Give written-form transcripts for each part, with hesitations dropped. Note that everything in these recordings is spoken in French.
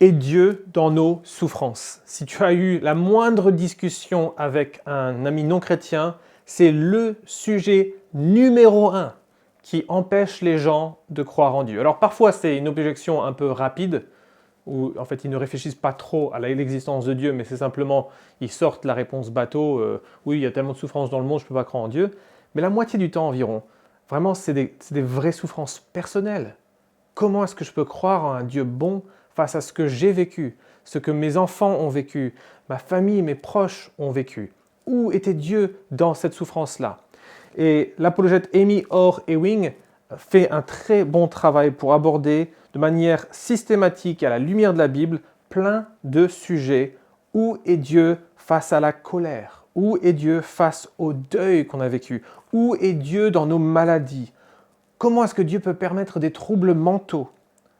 est Dieu dans nos souffrances? Si tu as eu la moindre discussion avec un ami non chrétien, c'est le sujet numéro 1 qui empêche les gens de croire en Dieu. Alors parfois c'est une objection un peu rapide, où en fait ils ne réfléchissent pas trop à l'existence de Dieu, mais c'est simplement, ils sortent la réponse bateau, oui il y a tellement de souffrances dans le monde, je ne peux pas croire en Dieu. Mais la moitié du temps environ, vraiment c'est des vraies souffrances personnelles. Comment est-ce que je peux croire en un Dieu bon face à ce que j'ai vécu, ce que mes enfants ont vécu, ma famille, mes proches ont vécu? Où était Dieu dans cette souffrance-là? Et l'apologète Amy Orr-Ewing fait un très bon travail pour aborder de manière systématique, à la lumière de la Bible, plein de sujets. Où est Dieu face à la colère? Où est Dieu face au deuil qu'on a vécu? Où est Dieu dans nos maladies? Comment est-ce que Dieu peut permettre des troubles mentaux,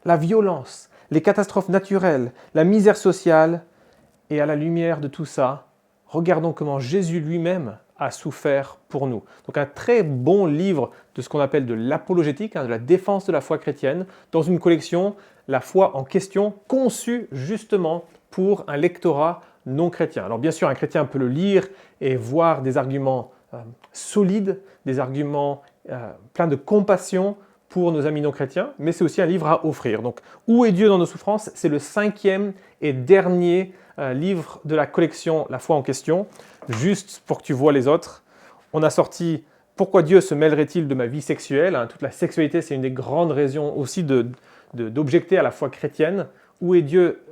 la violence, les catastrophes naturelles, la misère sociale? Et à la lumière de tout ça, regardons comment Jésus lui-même a souffert pour nous. Donc un très bon livre de ce qu'on appelle de l'apologétique, de la défense de la foi chrétienne, dans une collection, La foi en question, conçue justement pour un lectorat non chrétien. Alors bien sûr, un chrétien peut le lire et voir des arguments solides, des arguments pleins de compassion pour nos amis non chrétiens, mais c'est aussi un livre à offrir. Donc, Où est Dieu dans nos souffrances? C'est le 5e et dernier livre de la collection La foi en question. Juste pour que tu vois les autres, on a sorti Pourquoi Dieu se mêlerait-il de ma vie sexuelle? Toute la sexualité, c'est une des grandes raisons aussi d'objecter à la foi chrétienne. Où est Dieu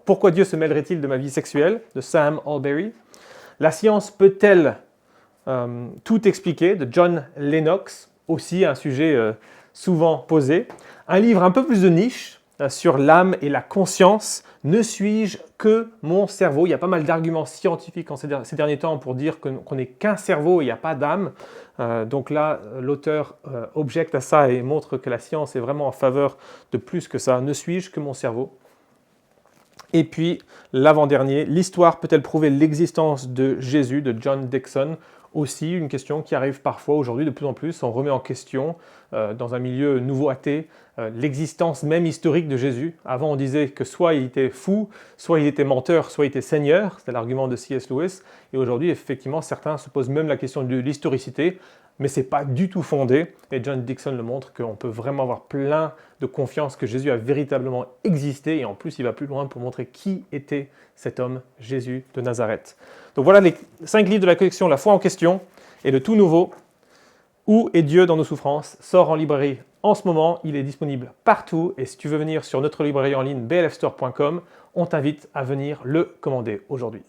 Pourquoi Dieu se mêlerait-il de ma vie sexuelle? De Sam Allberry. La science peut-elle tout expliquer? De John Lennox. Aussi un sujet souvent posé. Un livre un peu plus de niche sur l'âme et la conscience. Ne suis-je que mon cerveau? Il y a pas mal d'arguments scientifiques ces derniers temps pour dire qu'on n'est qu'un cerveau et il n'y a pas d'âme. Donc là, l'auteur objecte à ça et montre que la science est vraiment en faveur de plus que ça. Ne suis-je que mon cerveau? Et puis, l'avant-dernier, l'histoire peut-elle prouver l'existence de Jésus, de John Dickson? Aussi une question qui arrive parfois aujourd'hui de plus en plus. On remet en question dans un milieu nouveau athée l'existence même historique de Jésus. Avant on disait que soit il était fou, soit il était menteur, soit il était seigneur. C'était l'argument de C.S. Lewis. Et aujourd'hui effectivement certains se posent même la question de l'historicité. Mais ce n'est pas du tout fondé. Et John Dickson le montre qu'on peut vraiment avoir plein de confiance que Jésus a véritablement existé. Et en plus, il va plus loin pour montrer qui était cet homme, Jésus de Nazareth. Donc voilà les 5 livres de la collection La foi en question. Et le tout nouveau, Où est Dieu dans nos souffrances? Sort en librairie en ce moment. Il est disponible partout. Et si tu veux venir sur notre librairie en ligne blfstore.com, on t'invite à venir le commander aujourd'hui.